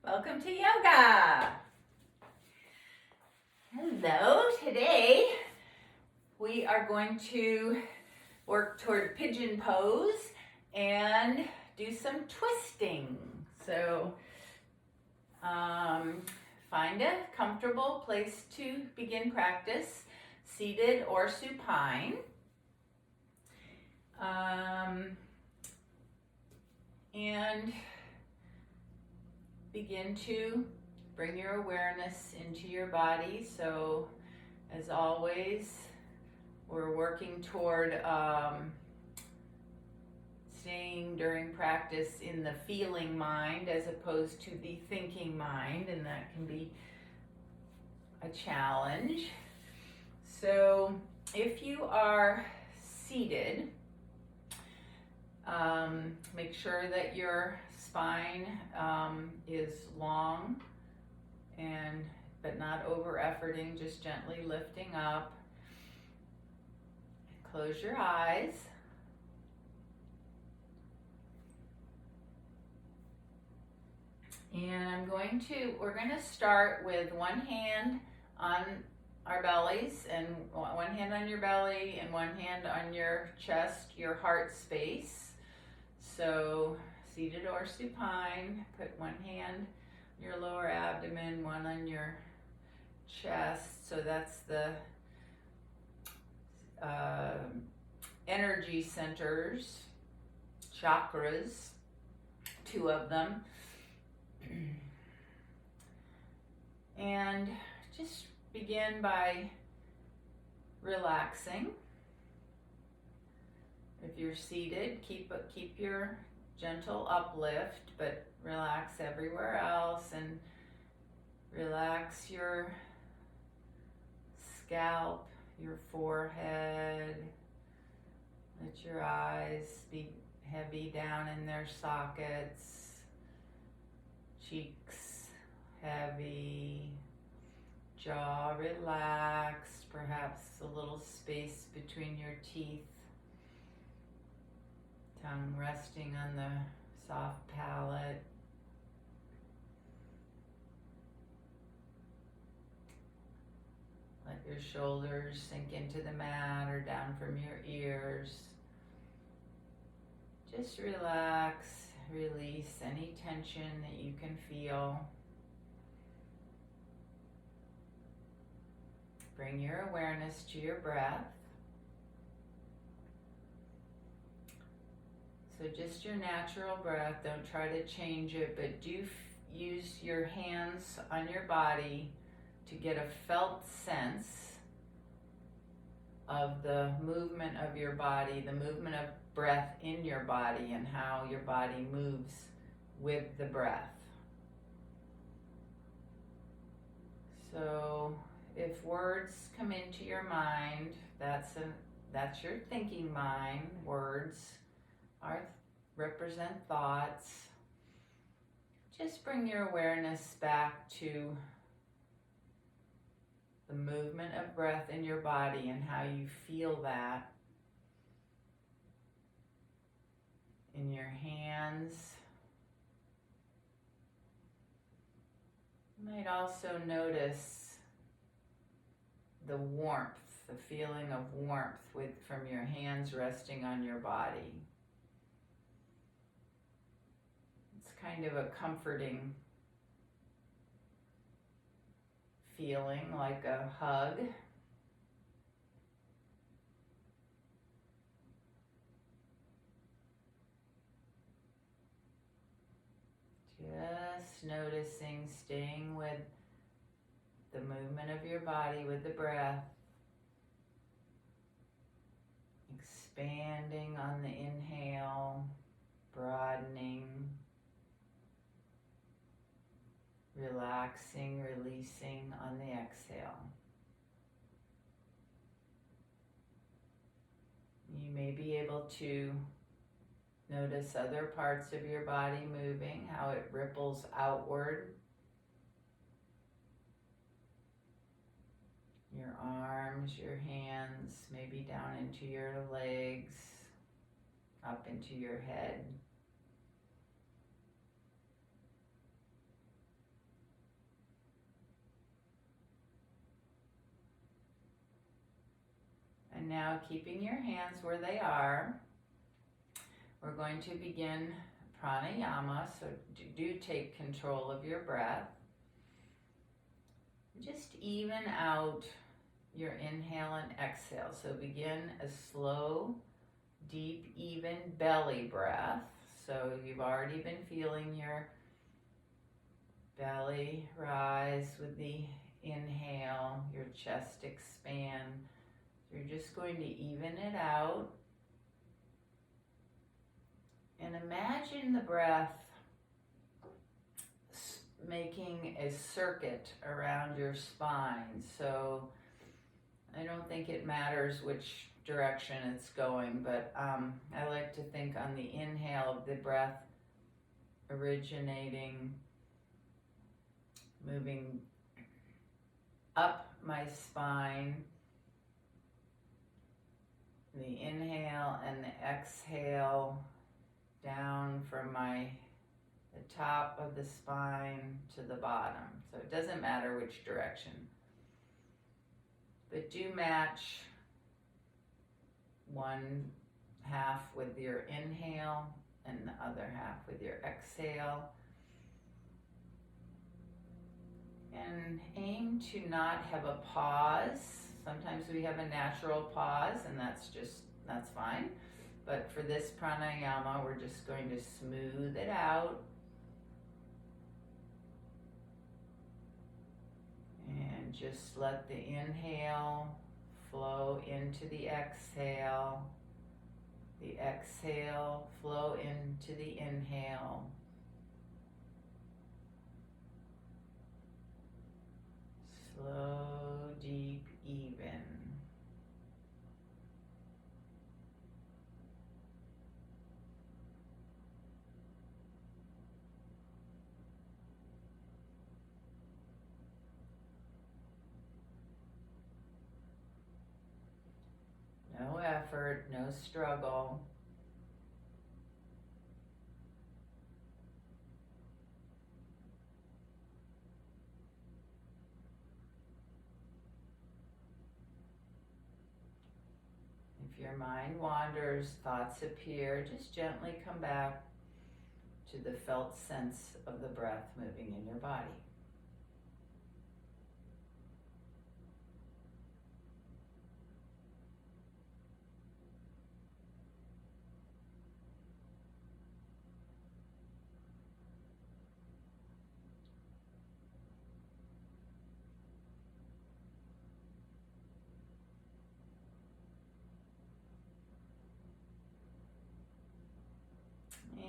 Welcome to yoga. Hello, today we are going to work toward pigeon pose and do some twisting. So find a comfortable place to begin practice, seated or supine. And begin to bring your awareness into your body. So as always, we're working toward staying during practice in the feeling mind as opposed to the thinking mind, and that can be a challenge. So if you are seated, make sure that your spine is long but not over efforting, just gently lifting up. Close your eyes. And we're going to start with one hand on our bellies, and one hand on your belly and one hand on your chest, your heart space. So seated or supine, put one hand on your lower abdomen, one on your chest. So that's the energy centers, chakras, 2 of them. And just begin by relaxing. If you're seated, keep your gentle uplift, but relax everywhere else, and relax your scalp, your forehead. Let your eyes be heavy down in their sockets. Cheeks heavy. Jaw relaxed, perhaps a little space between your teeth. Tongue resting on the soft palate. Let your shoulders sink into the mat or down from your ears. Just relax, release any tension that you can feel. Bring your awareness to your breath. So just your natural breath, don't try to change it, but do use your hands on your body to get a felt sense of the movement of your body, the movement of breath in your body, and how your body moves with the breath. So if words come into your mind, that's your thinking mind. Words represent thoughts. Just bring your awareness back to the movement of breath in your body and how you feel that in your hands. You might also notice the warmth, the feeling of warmth from your hands resting on your body. It's kind of a comforting feeling, like a hug. Just noticing, staying with the movement of your body, with the breath. Expanding on the inhale, broadening. Relaxing, releasing on the exhale. You may be able to notice other parts of your body moving, how it ripples outward. Your arms, your hands, maybe down into your legs, up into your head. And now, keeping your hands where they are, we're going to begin pranayama, so do take control of your breath. Just even out your inhale and exhale. So begin a slow, deep, even belly breath. So you've already been feeling your belly rise with the inhale, your chest expand. So you're just going to even it out. And imagine the breath making a circuit around your spine. So I don't think it matters which direction it's going, but I like to think on the inhale of the breath originating, moving up my spine, the inhale, and the exhale down from the top of the spine to the bottom. So it doesn't matter which direction, but do match one half with your inhale and the other half with your exhale. And aim to not have a pause. Sometimes we have a natural pause, and that's fine. But for this pranayama, we're just going to smooth it out. And just let the inhale flow into the exhale flow into the inhale. Slow, deep, even. No effort, no struggle. If your mind wanders, thoughts appear, just gently come back to the felt sense of the breath moving in your body.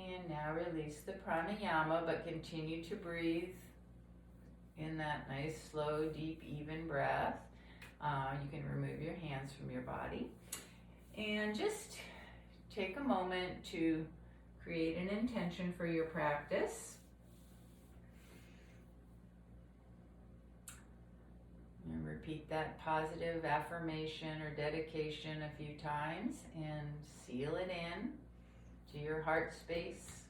And now release the pranayama, but continue to breathe in that nice, slow, deep, even breath. You can remove your hands from your body. And just take a moment to create an intention for your practice. And repeat that positive affirmation or dedication a few times and seal it in to your heart space.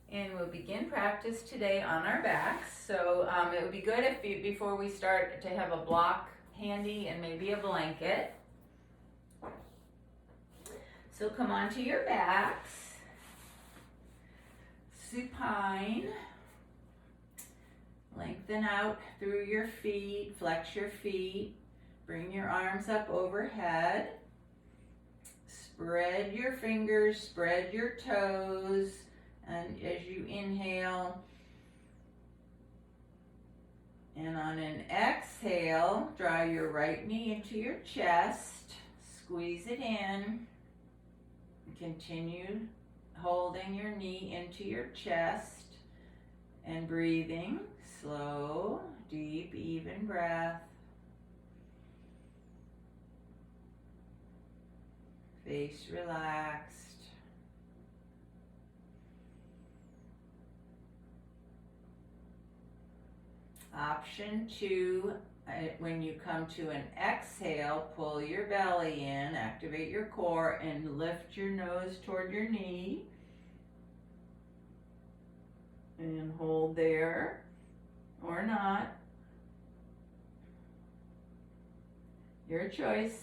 And we'll begin practice today on our backs. So it would be good if you, before we start, to have a block handy and maybe a blanket. So come onto your backs, supine, lengthen out through your feet, flex your feet, bring your arms up overhead. Spread your fingers, spread your toes, and as you inhale, and on an exhale, draw your right knee into your chest, squeeze it in, continue holding your knee into your chest, and breathing, slow, deep, even breath. Face relaxed. Option 2, when you come to an exhale, pull your belly in, activate your core, and lift your nose toward your knee. And hold there, or not. Your choice.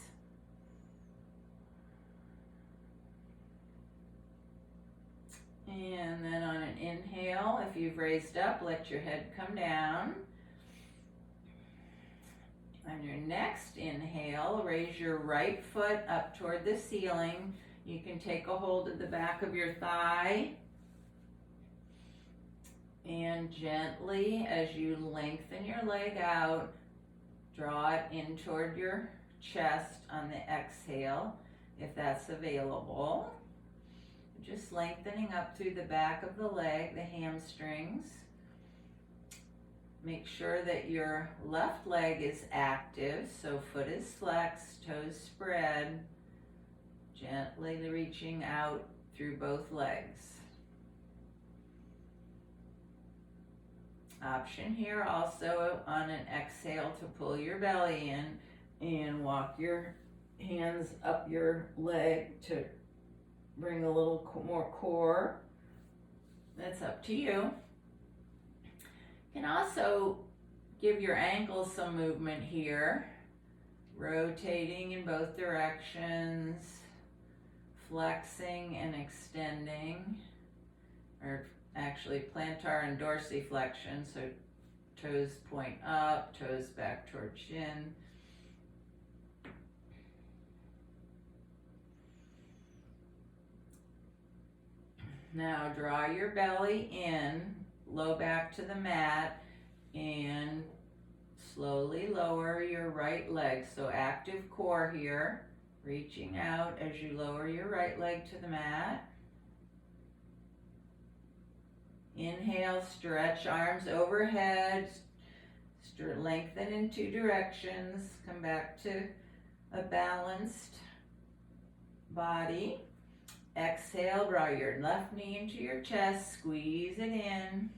And then on an inhale, if you've raised up, let your head come down. On your next inhale, raise your right foot up toward the ceiling. You can take a hold of the back of your thigh. And gently, as you lengthen your leg out, draw it in toward your chest on the exhale, if that's available. Just lengthening up through the back of the leg, the hamstrings. Make sure that your left leg is active, so foot is flexed, toes spread, gently reaching out through both legs. Option here also on an exhale to pull your belly in and walk your hands up your leg to bring a little more core. That's up to you. You can also give your ankles some movement here, rotating in both directions, flexing and extending, or actually plantar and dorsiflexion, so toes point up, toes back toward chin. Now draw your belly in, low back to the mat, and slowly lower your right leg. So active core here, reaching out as you lower your right leg to the mat. Inhale, stretch arms overhead, lengthen in two directions, come back to a balanced body. Exhale, draw your left knee into your chest, squeeze it in.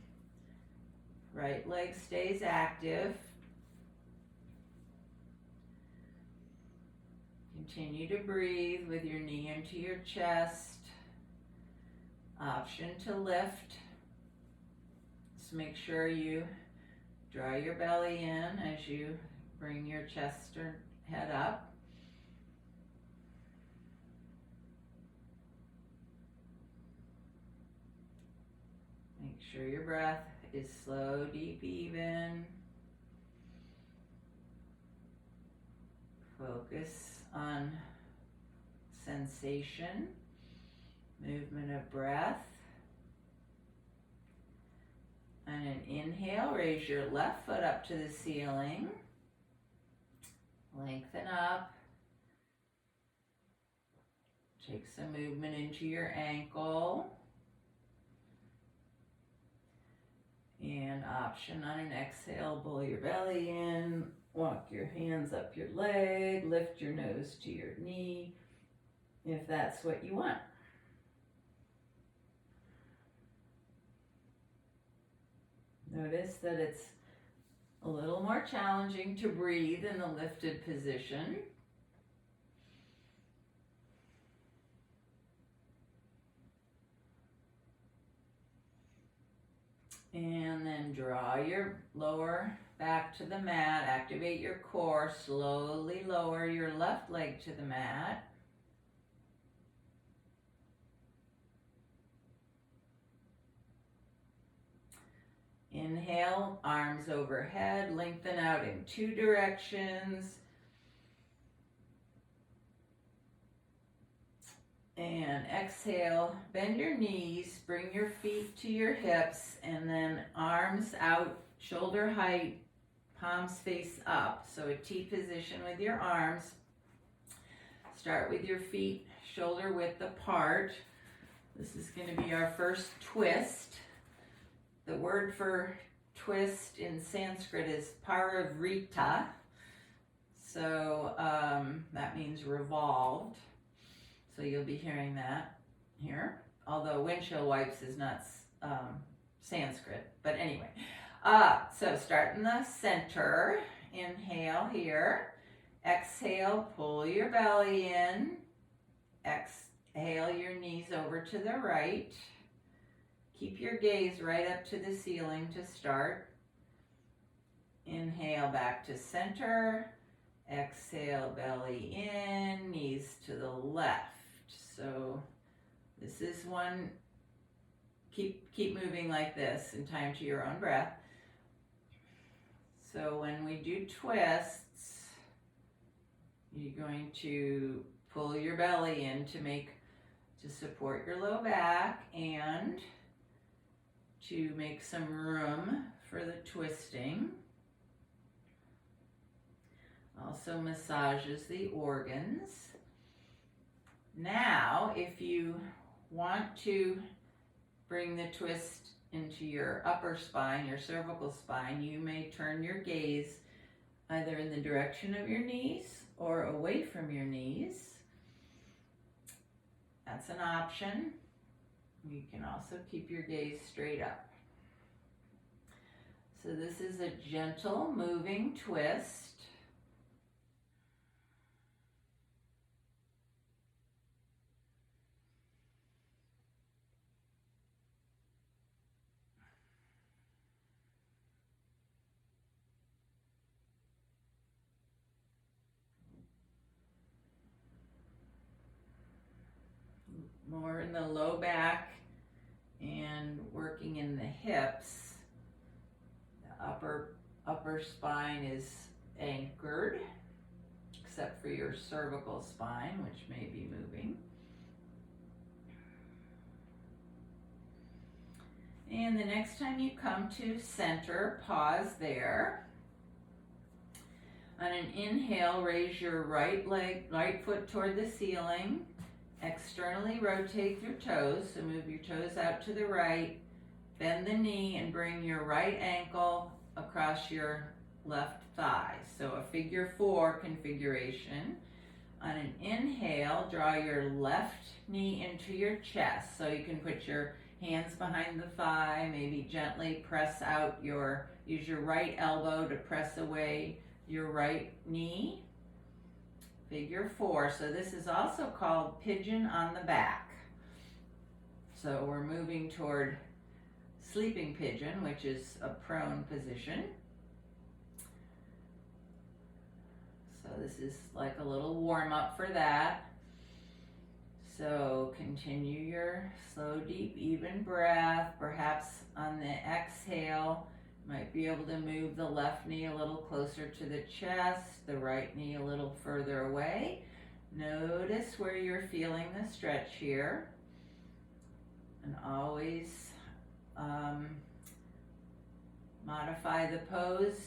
Right leg stays active. Continue to breathe with your knee into your chest. Option to lift. Just make sure you draw your belly in as you bring your chest or head up. Make sure your breath is slow, deep, even. Focus on sensation, movement of breath. On an inhale, raise your left foot up to the ceiling. Lengthen up. Take some movement into your ankle. And option on an exhale, pull your belly in, walk your hands up your leg, lift your nose to your knee, if that's what you want. Notice that it's a little more challenging to breathe in the lifted position. And then draw your lower back to the mat, activate your core, slowly lower your left leg to the mat. Inhale, arms overhead, lengthen out in two directions. And exhale, bend your knees, bring your feet to your hips, and then arms out, shoulder height, palms face up. So a T position with your arms. Start with your feet shoulder width apart. This is going to be our first twist. The word for twist in Sanskrit is parivrita. So that means revolved. So you'll be hearing that here, although windshield wipes is not Sanskrit, but anyway. So start in the center, inhale here, exhale, pull your belly in, exhale your knees over to the right, keep your gaze right up to the ceiling to start. Inhale back to center, Exhale, belly in, knees to the left. So this is one, keep moving like this in time to your own breath. So when we do twists, you're going to pull your belly in to support your low back and to make some room for the twisting. Also massages the organs. Now, if you want to bring the twist into your upper spine, your cervical spine, you may turn your gaze either in the direction of your knees or away from your knees. That's an option. You can also keep your gaze straight up. So this is a gentle moving twist. More in the low back and working in the hips. The upper spine is anchored, except for your cervical spine, which may be moving. And the next time you come to center, pause there. On an inhale, raise your right foot toward the ceiling. Externally rotate your toes, so move your toes out to the right. Bend the knee and bring your right ankle across your left thigh. So a figure 4 configuration. On an inhale, draw your left knee into your chest. So you can put your hands behind the thigh, maybe gently press out use your right elbow to press away your right knee. Figure 4. So this is also called pigeon on the back. So we're moving toward sleeping pigeon, which is a prone position. So this is like a little warm up for that. So continue your slow, deep, even breath. Perhaps on the exhale, you might be able to move the left knee a little closer to the chest, the right knee a little further away. Notice where you're feeling the stretch here. And always modify the pose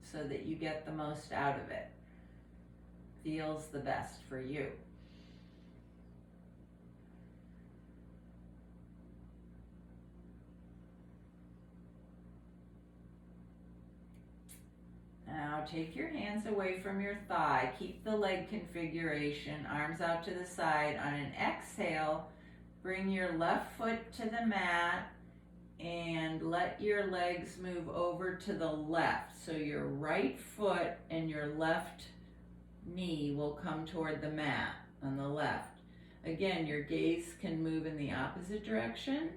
so that you get the most out of it. Feels the best for you. Now take your hands away from your thigh. Keep the leg configuration, arms out to the side. On an exhale, bring your left foot to the mat and let your legs move over to the left. So your right foot and your left knee will come toward the mat on the left. Again, your gaze can move in the opposite direction,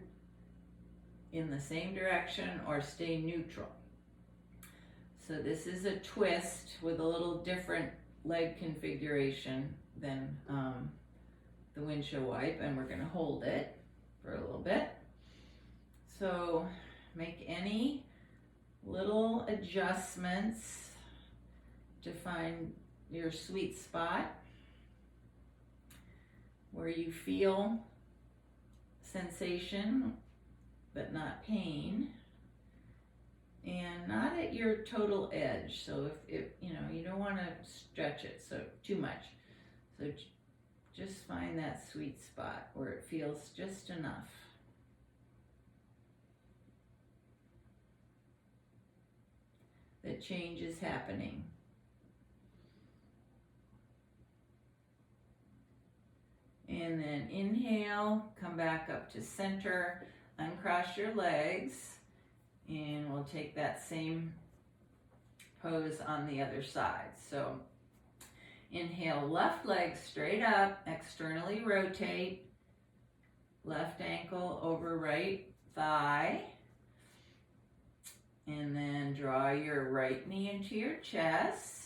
in the same direction, or stay neutral. So this is a twist with a little different leg configuration than the windshield wipe, and we're going to hold it for a little bit. So make any little adjustments to find your sweet spot where you feel sensation but not pain, and not at your total edge. So if you don't want to stretch it so too much. So just find that sweet spot where it feels just enough. The change is happening. And then inhale, come back up to center, uncross your legs, and we'll take that same pose on the other side. So inhale, left leg straight up, externally rotate, left ankle over right thigh, and then draw your right knee into your chest.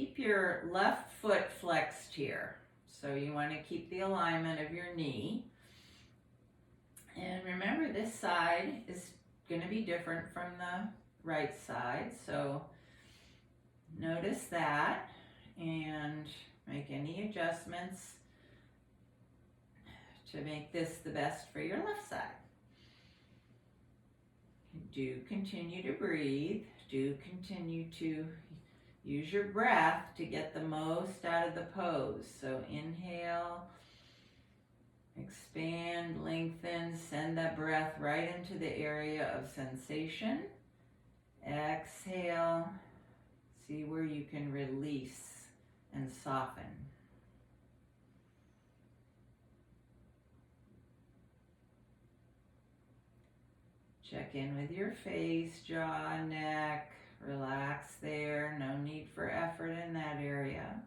keep your left foot flexed here. So you want to keep the alignment of your knee. And remember, this side is going to be different from the right side. So notice that and make any adjustments to make this the best for your left side. Do continue to breathe. Do continue to use your breath to get the most out of the pose. So inhale, expand, lengthen, send that breath right into the area of sensation. Exhale, see where you can release and soften. Check in with your face, jaw, neck. Relax there. No need for effort in that area.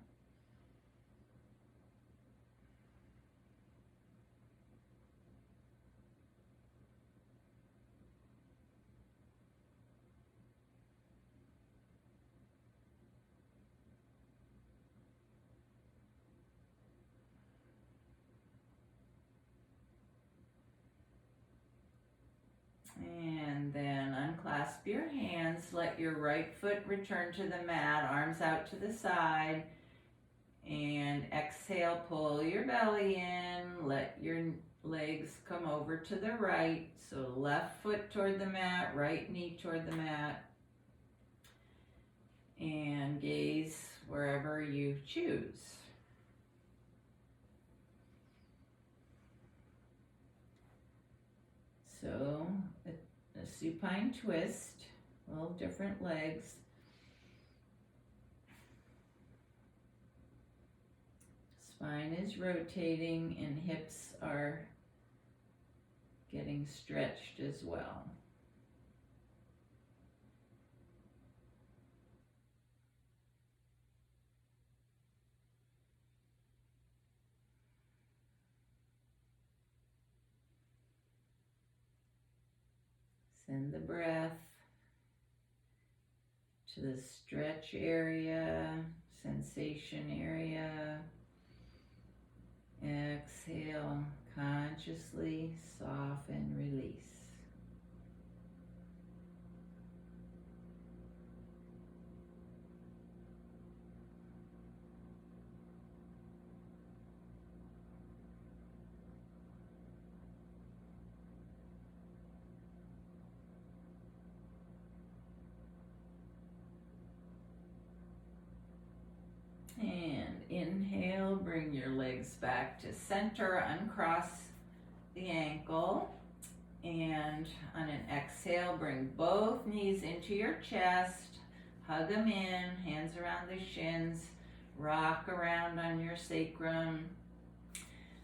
And then unclasp your hands, let your right foot return to the mat, arms out to the side, and exhale, pull your belly in, let your legs come over to the right, so left foot toward the mat, right knee toward the mat, and gaze wherever you choose. So a supine twist, a little different legs. Spine is rotating and hips are getting stretched as well. Send the breath to the stretch area, sensation area. Exhale, consciously soften, release. And inhale, bring your legs back to center, uncross the ankle. And on an exhale, bring both knees into your chest, hug them in, hands around the shins, rock around on your sacrum.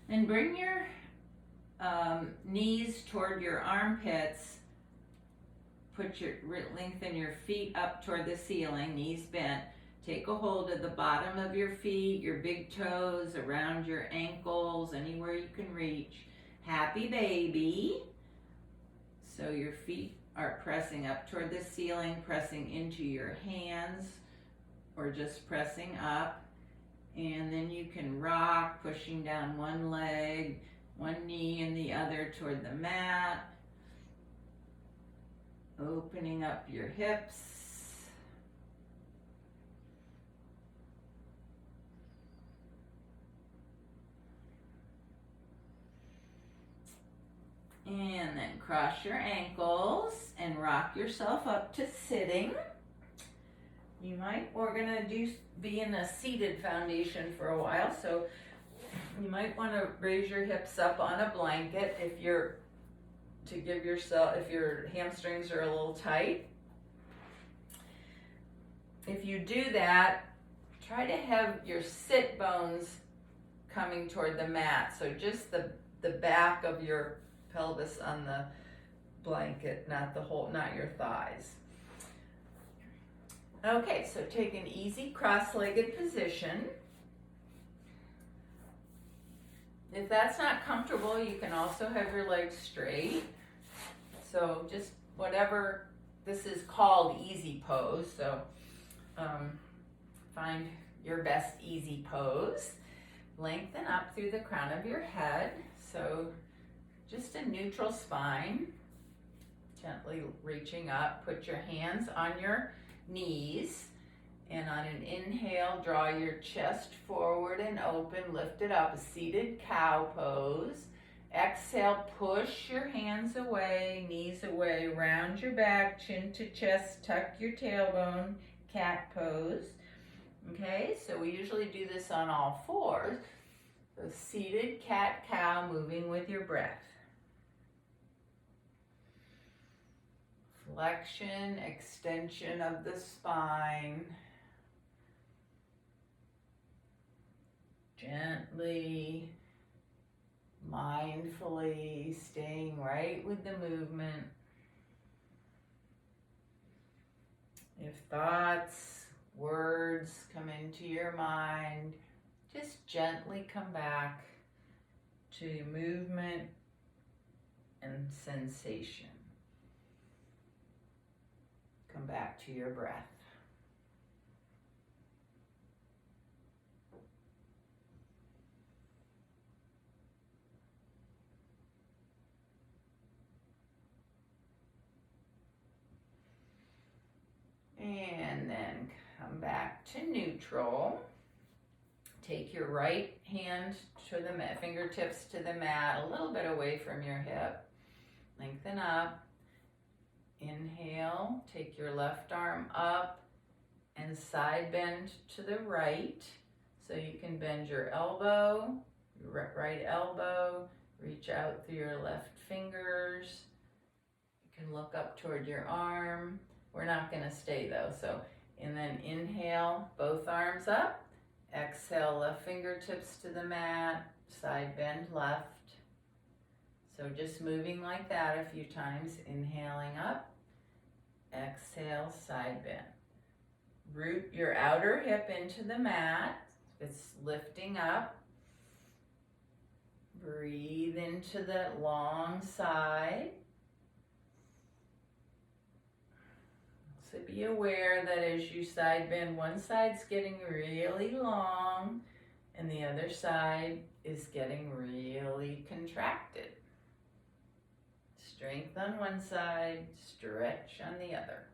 Then bring your knees toward your armpits. Lengthen your feet up toward the ceiling, knees bent. Take a hold of the bottom of your feet, your big toes, around your ankles, anywhere you can reach. Happy baby. So your feet are pressing up toward the ceiling, pressing into your hands, or just pressing up. And then you can rock, pushing down one leg, one knee and the other toward the mat. Opening up your hips. And then cross your ankles and rock yourself up to sitting. We're gonna be in a seated foundation for a while, so you might want to raise your hips up on a blanket if your hamstrings are a little tight. If you do that, try to have your sit bones coming toward the mat, so just the back of your pelvis on the blanket, not your thighs. Okay, so take an easy cross-legged position. If that's not comfortable, you can also have your legs straight. So just whatever, this is called easy pose, so Find your best easy pose. Lengthen up through the crown of your head. So just a neutral spine. Gently reaching up. Put your hands on your knees. And on an inhale, draw your chest forward and open. Lift it up, a seated cow pose. Exhale, push your hands away, knees away, round your back, chin to chest, tuck your tailbone, cat pose. Okay, so we usually do this on all fours. So seated cat-cow, moving with your breath. Flexion, extension of the spine. Gently, mindfully, staying right with the movement. If thoughts, words come into your mind, just gently come back to movement and sensation. Come back to your breath. And then come back to neutral. Take your right hand to the mat, fingertips to the mat, a little bit away from your hip. Lengthen up. Inhale, take your left arm up and side bend to the right. So you can bend your elbow, your right elbow, reach out through your left fingers. You can look up toward your arm. We're not going to stay though. So, and then inhale, both arms up. Exhale, left fingertips to the mat, side bend left. So just moving like that a few times. Inhaling up, exhale, side bend. Root your outer hip into the mat. It's lifting up. Breathe into that long side. So be aware that as you side bend, one side's getting really long and the other side is getting really contracted. Strength on one side, stretch on the other.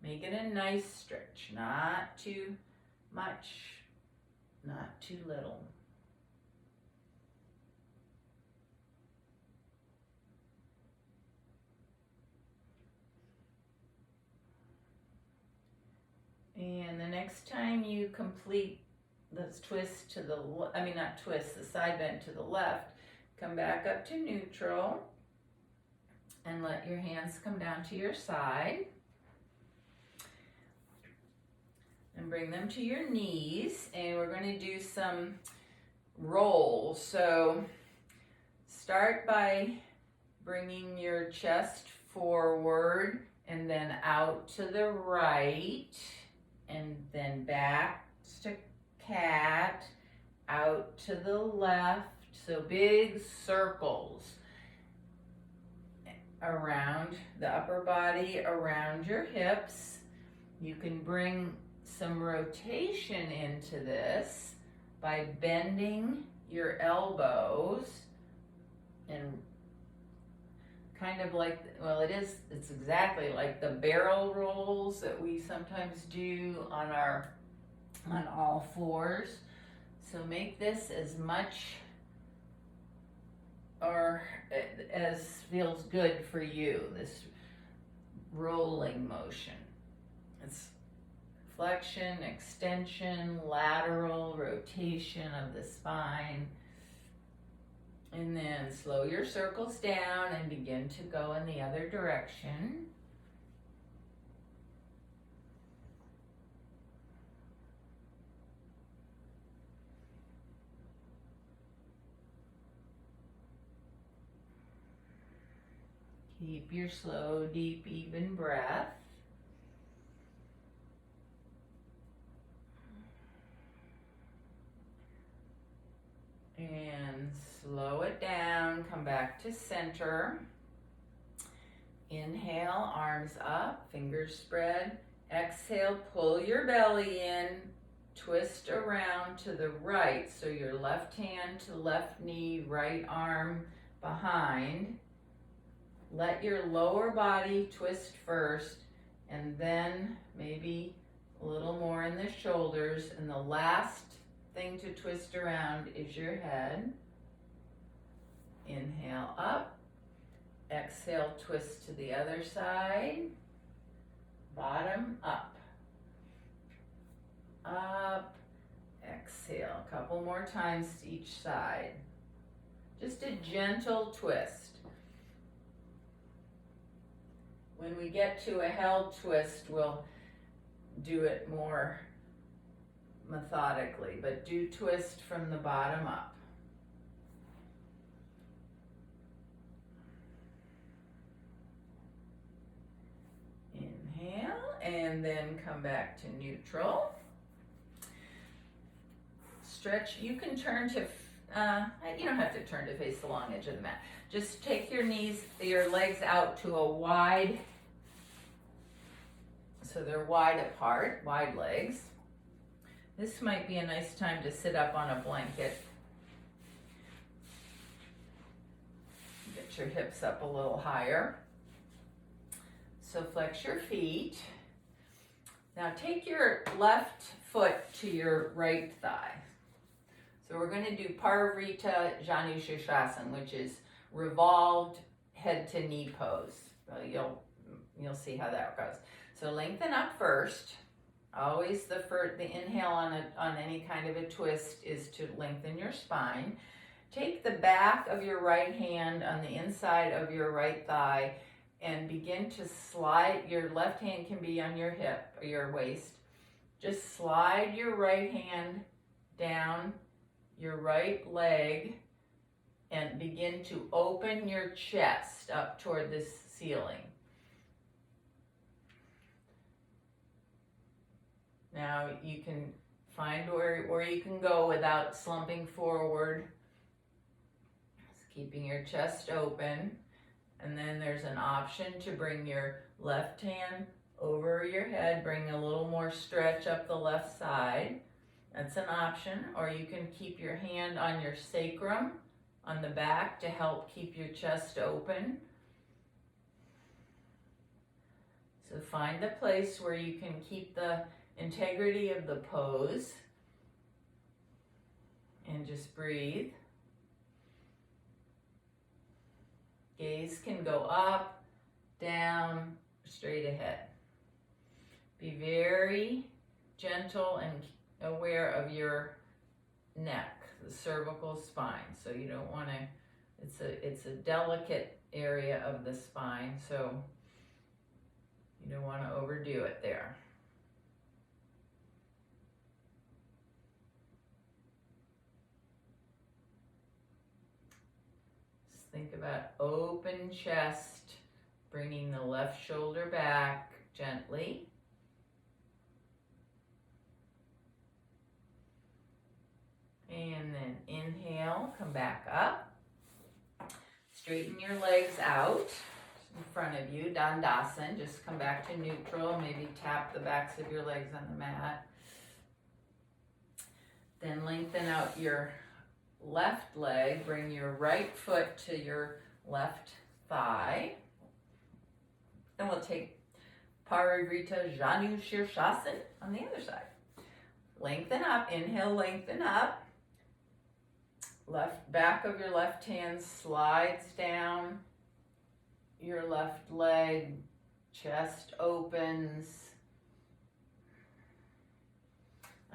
Make it a nice stretch, not too much, not too little. And the next time you complete this twist to the, the side bend to the left, come back up to neutral and let your hands come down to your side. And bring them to your knees, and we're going to do some rolls. So start by bringing your chest forward and then out to the right, and then back to cat, out to the left. So big circles around the upper body, around your hips. You can bring some rotation into this by bending your elbows and kind of like, well, it's exactly like the barrel rolls that we sometimes do on all fours. So make this as much or as feels good for you, this rolling motion. It's flexion, extension, lateral rotation of the spine. And then slow your circles down and begin to go in the other direction. Keep your slow, deep, even breath. And slow it down, come back to center. Inhale, arms up, fingers spread. Exhale, pull your belly in, twist around to the right. So your left hand to left knee, right arm behind. Let your lower body twist first, and then maybe a little more in the shoulders. And the last thing to twist around is your head. Inhale up. Exhale, twist to the other side. Bottom up. Up. Exhale. A couple more times to each side. Just a gentle twist. When we get to a held twist, we'll do it more methodically, but do twist from the bottom up. Inhale, and then come back to neutral. Stretch, you can turn to, you don't have to turn to face the long edge of the mat. Just take your knees, your legs out to a wide, so they're wide apart, wide legs. This might be a nice time to sit up on a blanket. Get your hips up a little higher. So flex your feet. Now take your left foot to your right thigh. So we're going to do Parivrtta Janu Shirshasana, which is revolved head to knee pose. You'll see how that goes. So lengthen up first. Always the inhale on any kind of a twist is to lengthen your spine. Take the back of your right hand on the inside of your right thigh and begin to slide. Your left hand can be on your hip or your waist. Just slide your right hand down your right leg and begin to open your chest up toward the ceiling. Now you can find where you can go without slumping forward. Just keeping your chest open. And then there's an option to bring your left hand over your head, bring a little more stretch up the left side. That's an option. Or you can keep your hand on your sacrum on the back to help keep your chest open. So find the place where you can keep the integrity of the pose and just breathe. Gaze can go up, down, straight ahead. Be very gentle and aware of your neck, the cervical spine. So you don't want to, it's a delicate area of the spine, so you don't want to overdo it there. Think about open chest, bringing the left shoulder back gently. And then inhale, come back up. Straighten your legs out in front of you, Dandasana. Just come back to neutral, maybe tap the backs of your legs on the mat. Then lengthen out your left leg, bring your right foot to your left thigh. Then we'll take Parivrtta Janu Shirshasana on the other side. Lengthen up, inhale, lengthen up. Left back of your left hand slides down your left leg, chest opens.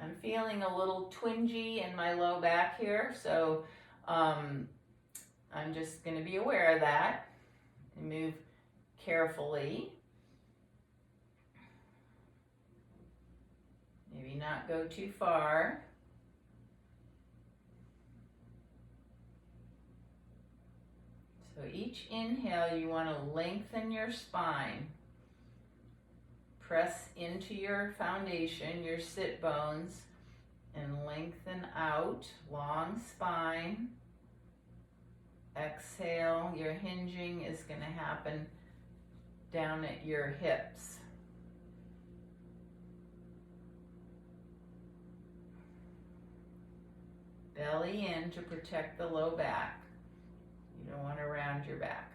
I'm feeling a little twingy in my low back here, so I'm just going to be aware of that and move carefully. Maybe not go too far. So each inhale, you want to lengthen your spine. Press into your foundation, your sit bones, and lengthen out, long spine. Exhale, your hinging is going to happen down at your hips. Belly in to protect the low back. You don't want to round your back.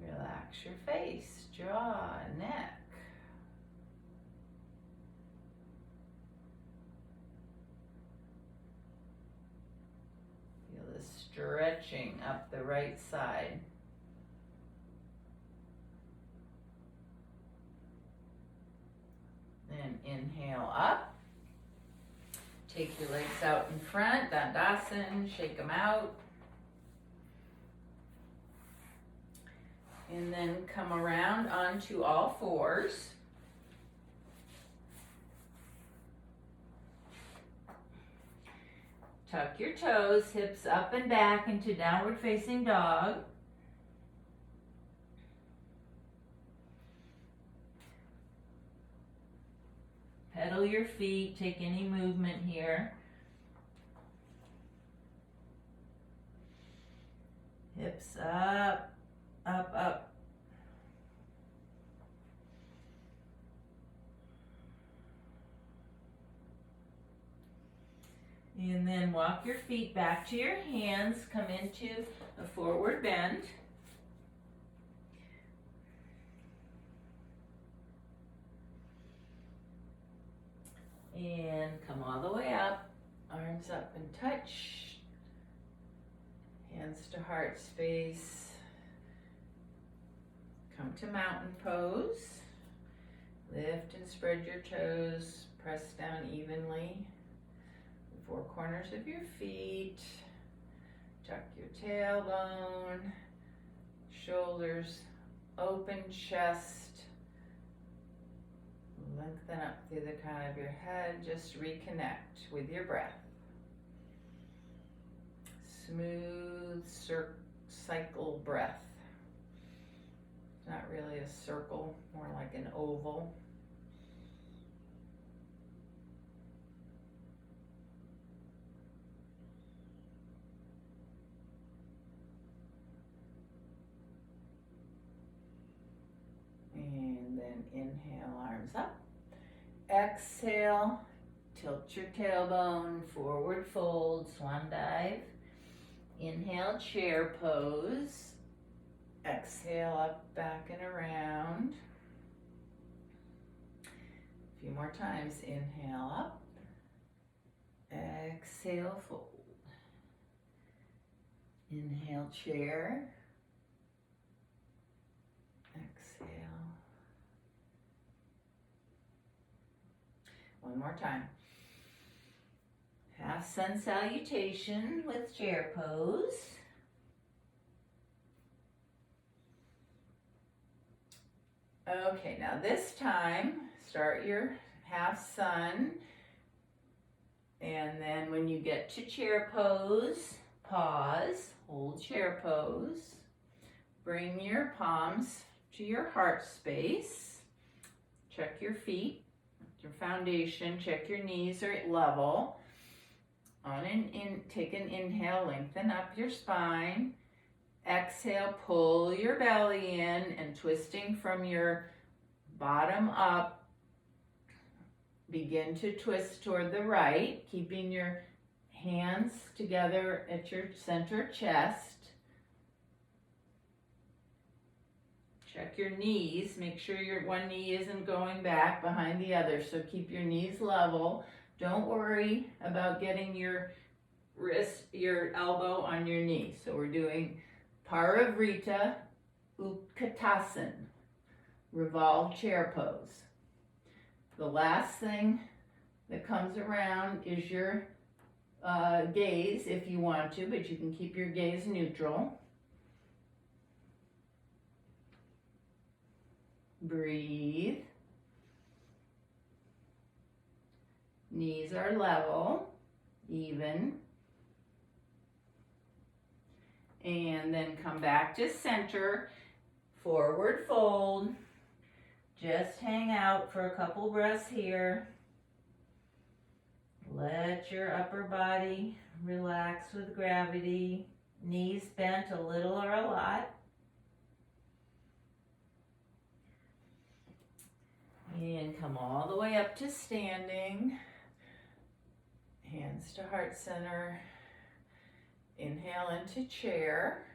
Relax your face, jaw, neck. Feel the stretching up the right side. Then inhale up. Take your legs out in front, Dandasana, shake them out. And then come around onto all fours. Tuck your toes, hips up and back into downward facing dog. Pedal your feet, take any movement here. Hips up, up, up. And then walk your feet back to your hands, come into a forward bend. And come all the way up, arms up and touch, hands to heart space. Come to mountain pose, lift and spread your toes, press down evenly, the four corners of your feet, tuck your tailbone, shoulders open, chest. Lengthen up through the crown of your head. Just reconnect with your breath. Smooth cycle breath. Not really a circle, more like an oval. And then inhale, arms up. Exhale, tilt your tailbone, forward fold, swan dive. Inhale, chair pose. Exhale, up, back, and around. A few more times. Inhale, up. Exhale, fold. Inhale, chair. Exhale. One more time. Half sun salutation with chair pose. Okay, now this time, start your half sun. And then when you get to chair pose, pause, hold chair pose. Bring your palms to your heart space. Check your feet. Your foundation, check your knees are level. Take an inhale, lengthen up your spine. Exhale, pull your belly in and twisting from your bottom up. Begin to twist toward the right, keeping your hands together at your center chest. Check your knees, make sure your one knee isn't going back behind the other, so keep your knees level. Don't worry about getting your wrist, your elbow on your knee. So we're doing Parivrita Utkatasana, revolved chair pose. The last thing that comes around is your gaze if you want to, but you can keep your gaze neutral. Breathe. Knees are level, even. And then come back to center, forward fold. Just hang out for a couple breaths here. Let your upper body relax with gravity. Knees bent a little or a lot. And come all the way up to standing. Hands to heart center. Inhale into chair.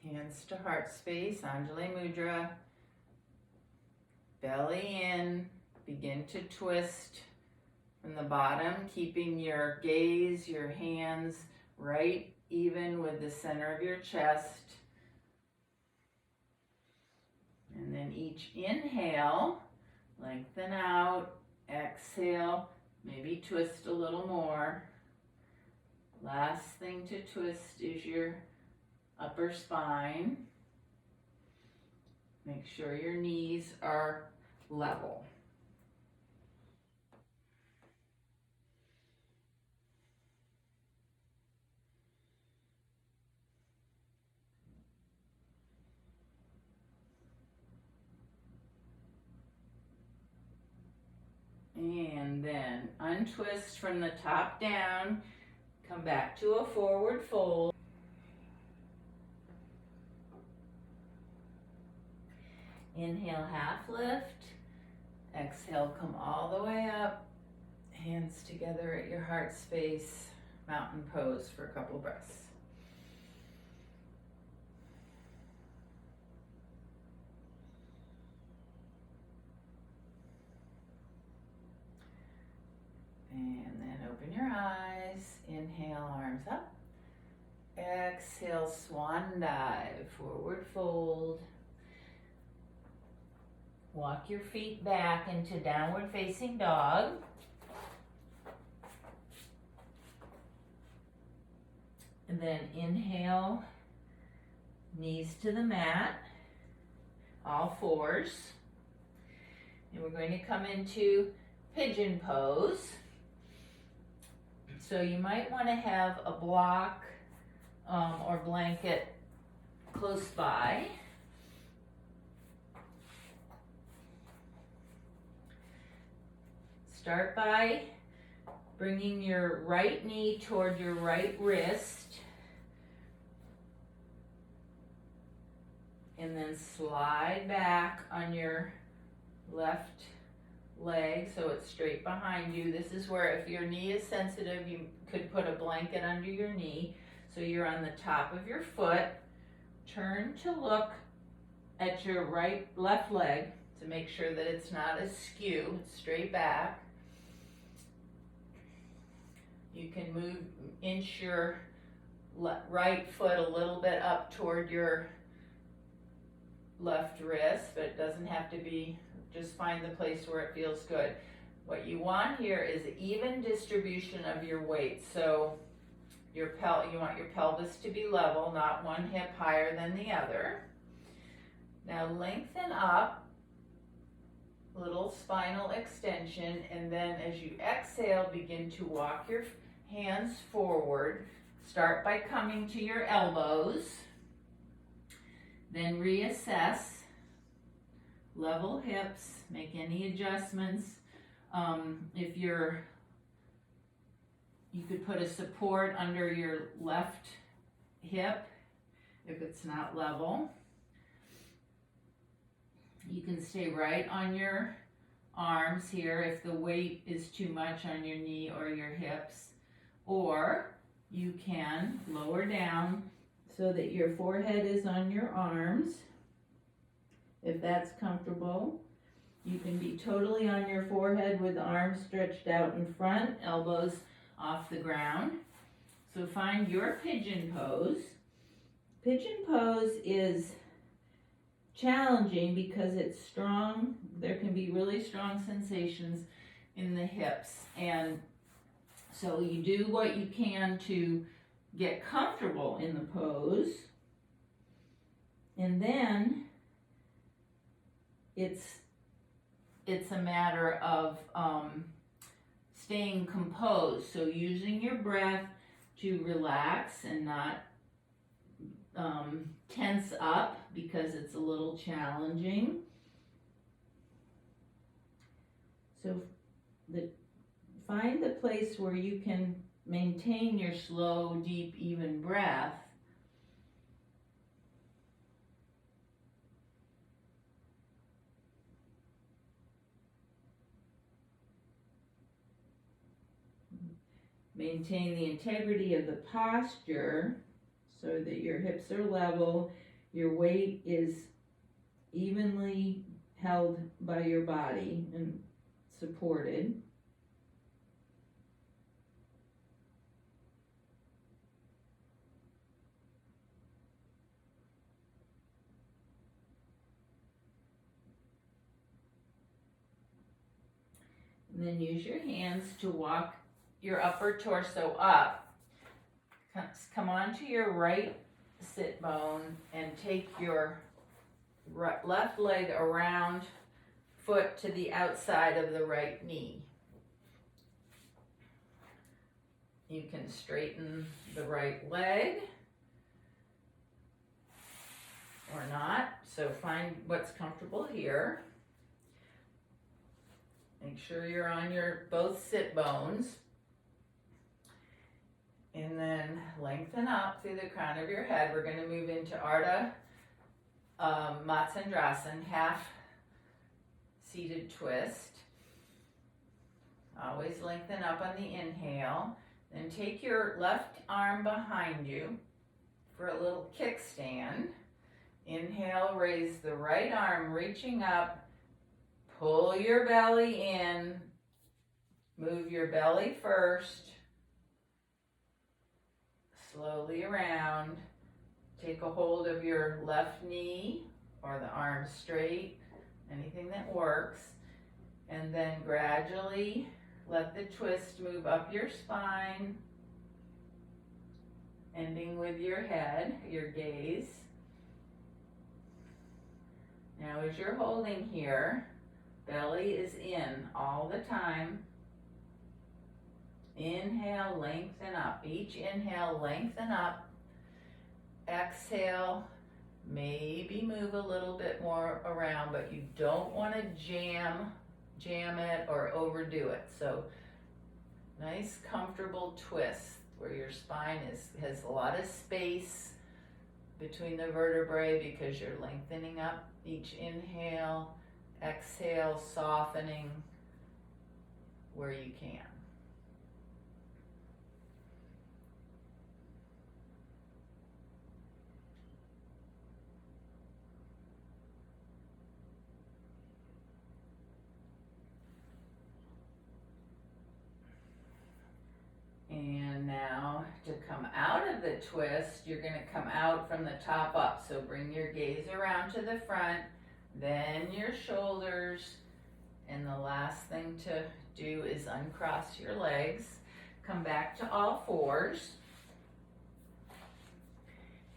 Hands to heart space, Anjali Mudra. Belly in, begin to twist from the bottom, keeping your gaze, your hands right even with the center of your chest. And then each inhale, lengthen out, exhale, maybe twist a little more. Last thing to twist is your upper spine. Make sure your knees are level. And then untwist from the top down. Come back to a forward fold. Inhale, half lift. Exhale, come all the way up. Hands together at your heart space. Mountain pose for a couple breaths. And then open your eyes. Inhale, arms up. Exhale, swan dive, forward fold. Walk your feet back into downward facing dog. And then inhale, knees to the mat, all fours. And we're going to come into pigeon pose. So you might want to have a block or blanket close by. Start by bringing your right knee toward your right wrist. And then slide back on your left leg so it's straight behind you. This is where if your knee is sensitive, you could put a blanket under your knee. So you're on the top of your foot. Turn to look at your left leg to make sure that it's not askew, it's straight back. You can inch your right foot a little bit up toward your left wrist, but it doesn't have to be. Just find the place where it feels good. What you want here is even distribution of your weight. So you want your pelvis to be level, not one hip higher than the other. Now lengthen up, little spinal extension, and then as you exhale, begin to walk your hands forward. Start by coming to your elbows, then reassess. Level hips, make any adjustments. You could put a support under your left hip if it's not level. You can stay right on your arms here if the weight is too much on your knee or your hips, or you can lower down so that your forehead is on your arms. If that's comfortable, you can be totally on your forehead with the arms stretched out in front, elbows off the ground. So find your pigeon pose. Pigeon pose is challenging because it's strong. There can be really strong sensations in the hips. And so you do what you can to get comfortable in the pose. And then it's a matter of staying composed. So using your breath to relax and not tense up because it's a little challenging. So find the place where you can maintain your slow, deep, even breath. Maintain the integrity of the posture so that your hips are level, your weight is evenly held by your body and supported. And then use your hands to walk your upper torso up. Come onto your right sit bone and take your left leg around foot to the outside of the right knee. You can straighten the right leg or not, so find what's comfortable here. Make sure you're on your both sit bones. And then lengthen up through the crown of your head. We're going to move into Ardha Matsyendrasana, half seated twist. Always lengthen up on the inhale. Then take your left arm behind you for a little kickstand. Inhale, raise the right arm, reaching up. Pull your belly in. Move your belly first. Slowly around. Take a hold of your left knee or the arm straight, anything that works. And then gradually let the twist move up your spine, ending with your head, your gaze. Now as you're holding here, belly is in all the time. Inhale, lengthen up. Each inhale, lengthen up. Exhale, maybe move a little bit more around, but you don't want to jam it or overdo it. So nice, comfortable twist where your spine has a lot of space between the vertebrae because you're lengthening up each inhale. Exhale, softening where you can. And now to come out of the twist, you're going to come out from the top up. So bring your gaze around to the front, then your shoulders. And the last thing to do is uncross your legs. Come back to all fours.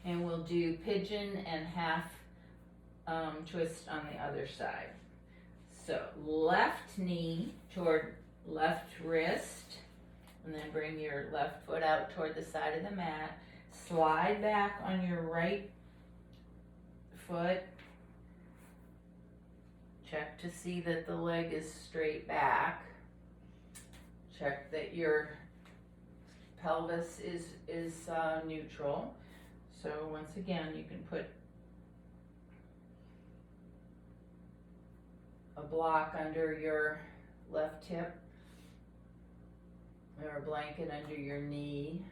And we'll do pigeon and half twist on the other side. So left knee toward left wrist. And then bring your left foot out toward the side of the mat. Slide back on your right foot. Check to see that the leg is straight back. Check that your pelvis is neutral. So once again, you can put a block under your left hip or a blanket under your knee.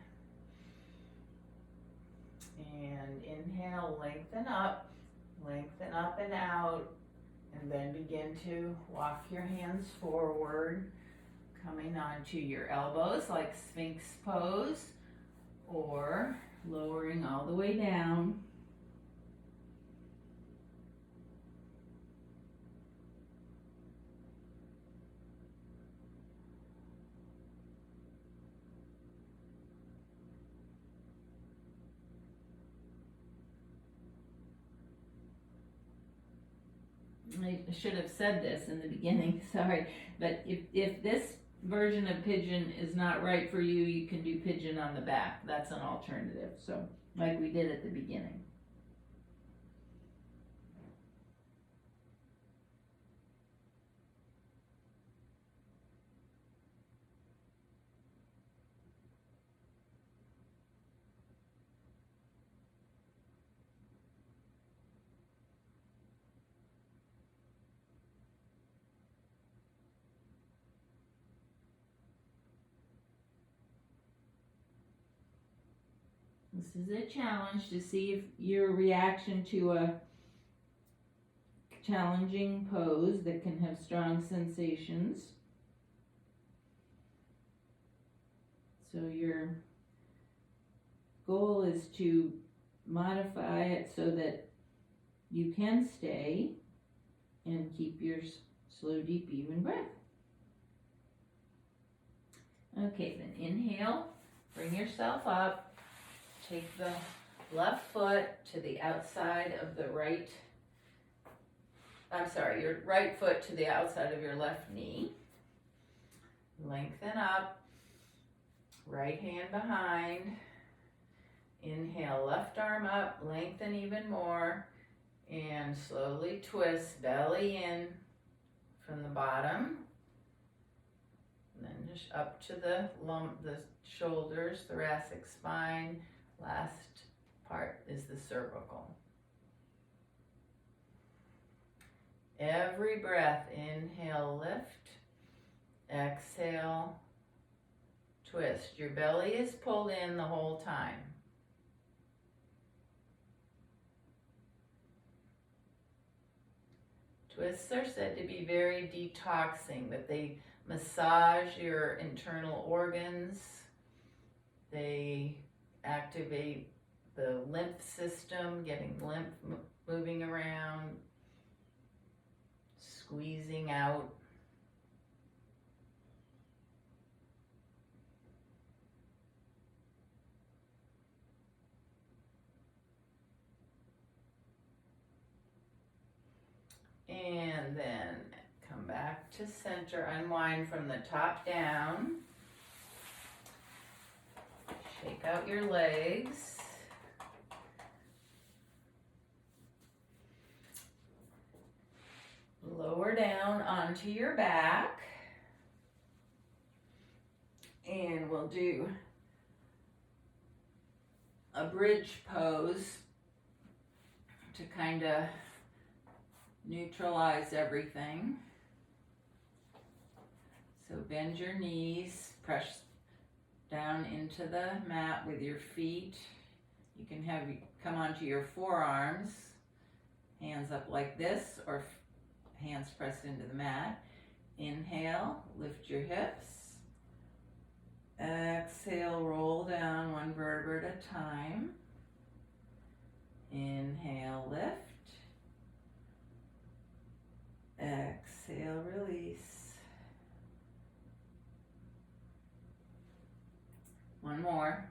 And inhale, lengthen up and out, and then begin to walk your hands forward, coming onto your elbows like Sphinx pose, or lowering all the way down. I should have said this in the beginning, sorry, but if this version of pigeon is not right for you, you can do pigeon on the back. That's an alternative, so like we did at the beginning. This is a challenge to see if your reaction to a challenging pose that can have strong sensations. So your goal is to modify it so that you can stay and keep your slow, deep, even breath. Okay, then inhale, bring yourself up, take the left foot to the outside of the right, your right foot to the outside of your left knee. Lengthen up, right hand behind. Inhale, left arm up, lengthen even more, and slowly twist, belly in from the bottom. And then just up to the shoulders, thoracic spine. Last part is the cervical. Every breath, inhale, lift, exhale, twist. Your belly is pulled in the whole time. Twists are said to be very detoxing, that they massage your internal organs, they activate the lymph system, getting lymph moving around, squeezing out. And then come back to center, unwind from the top down. Shake out your legs. Lower down onto your back. And we'll do a bridge pose to kind of neutralize everything. So bend your knees, press down into the mat with your feet. You can come onto your forearms, hands up like this, or hands pressed into the mat. Inhale, lift your hips. Exhale, roll down one vertebra at a time. Inhale, lift. Exhale, release. One more.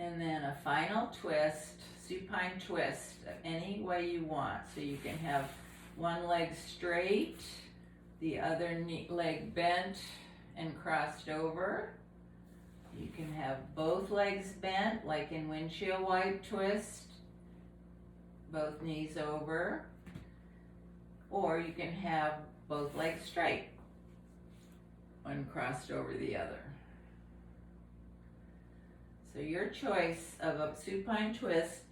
And then a final twist, supine twist, any way you want. So you can have one leg straight, the other leg bent and crossed over. You can have both legs bent, like in windshield wipe twist, both knees over. Or you can have both legs straight, one crossed over the other. So your choice of a supine twist,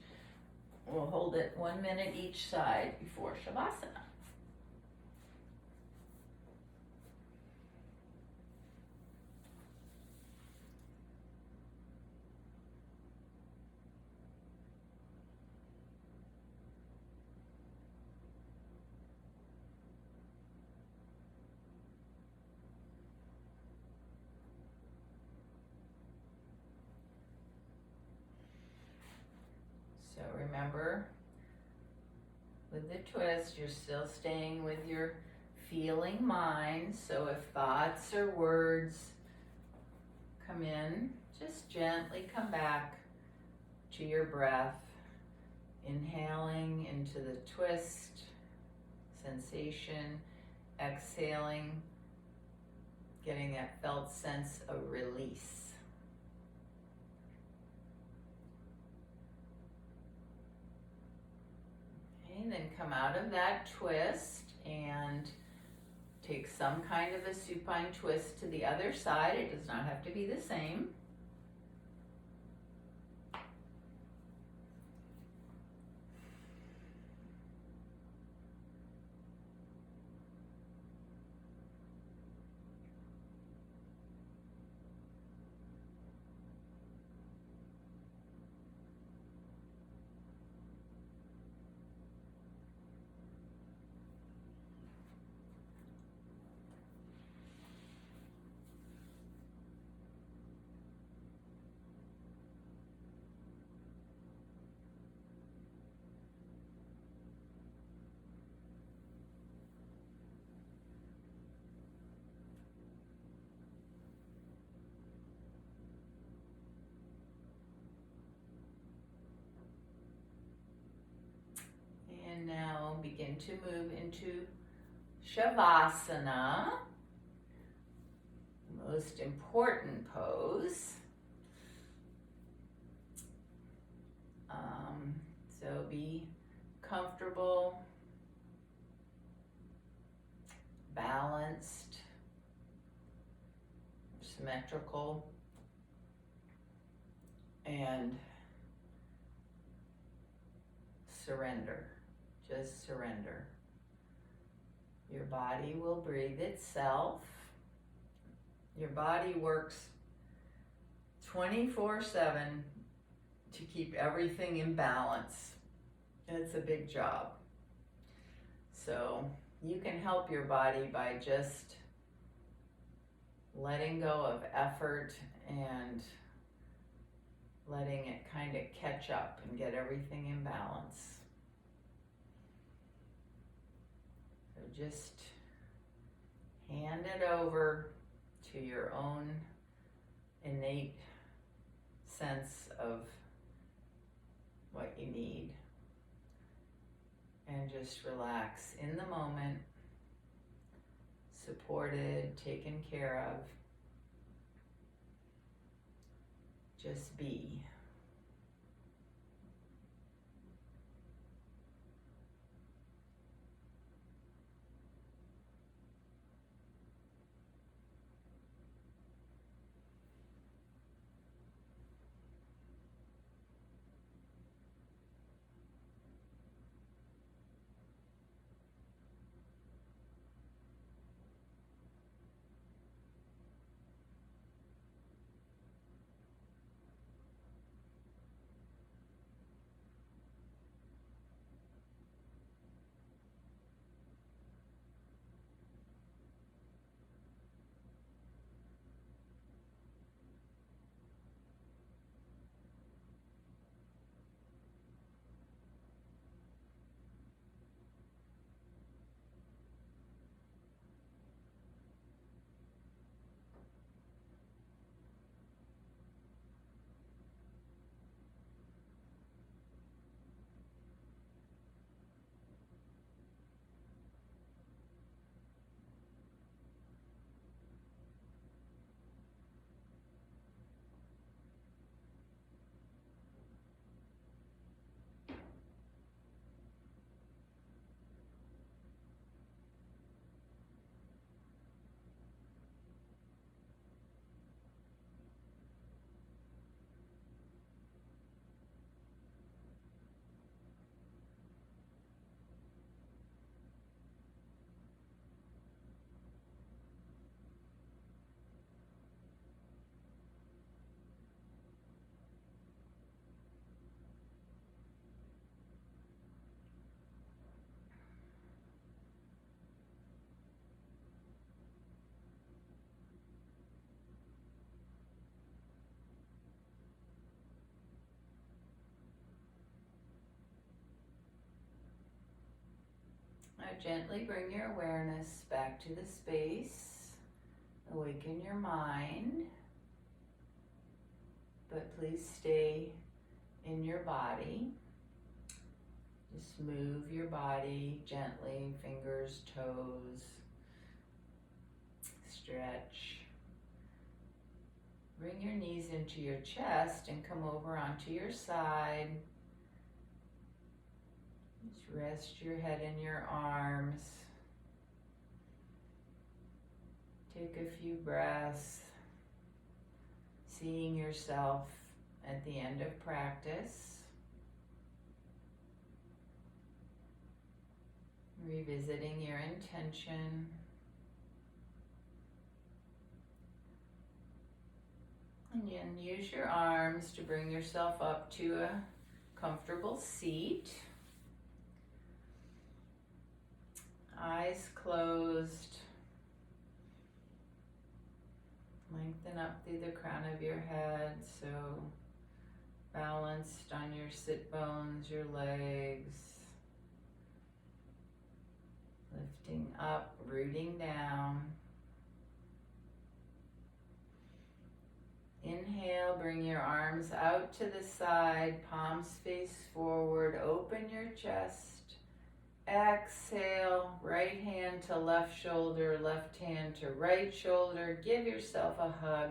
we'll hold it 1 minute each side before Shavasana. So remember, with the twist, you're still staying with your feeling mind. So if thoughts or words come in, just gently come back to your breath, inhaling into the twist sensation, exhaling, getting that felt sense of release. And then come out of that twist and take some kind of a supine twist to the other side. It does not have to be the same. begin to move into Shavasana, the most important pose. So be comfortable, balanced, symmetrical, and surrender. Just surrender. Your body will breathe itself. Your body works 24/7 to keep everything in balance. It's a big job. So you can help your body by just letting go of effort and letting it kind of catch up and get everything in balance. So just hand it over to your own innate sense of what you need. And just relax in the moment, supported, taken care of. Just be. Now gently bring your awareness back to the space. Awaken your mind. But please stay in your body. Just move your body gently, fingers, toes. Stretch. Bring your knees into your chest and come over onto your side. Just rest your head in your arms. Take a few breaths, seeing yourself at the end of practice. Revisiting your intention. And then use your arms to bring yourself up to a comfortable seat. Eyes closed. Lengthen up through the crown of your head, so balanced on your sit bones, your legs. Lifting up, rooting down. Inhale, bring your arms out to the side, palms face forward, open your chest. Exhale, right hand to left shoulder, left hand to right shoulder. Give yourself a hug.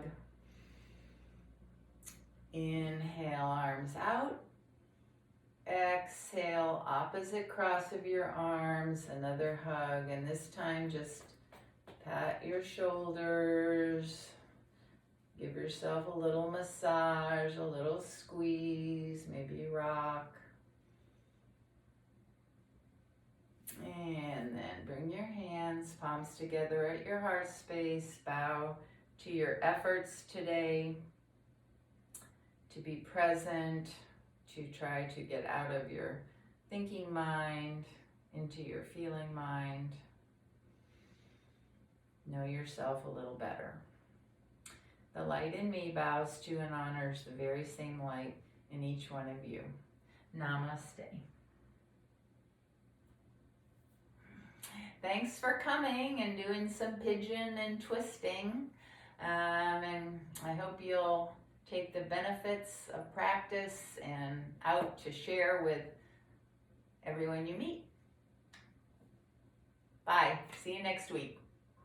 Inhale, arms out. Exhale, opposite cross of your arms, another hug, and this time just pat your shoulders. Give yourself a little massage, a little squeeze, maybe rock. And then bring your hands, palms together at your heart space. Bow to your efforts today to be present, to try to get out of your thinking mind into your feeling mind. Know yourself a little better. The light in me bows to and honors the very same light in each one of you. Namaste. Thanks for coming and doing some pigeon and twisting. And I hope you'll take the benefits of practice and out to share with everyone you meet. Bye. See you next week.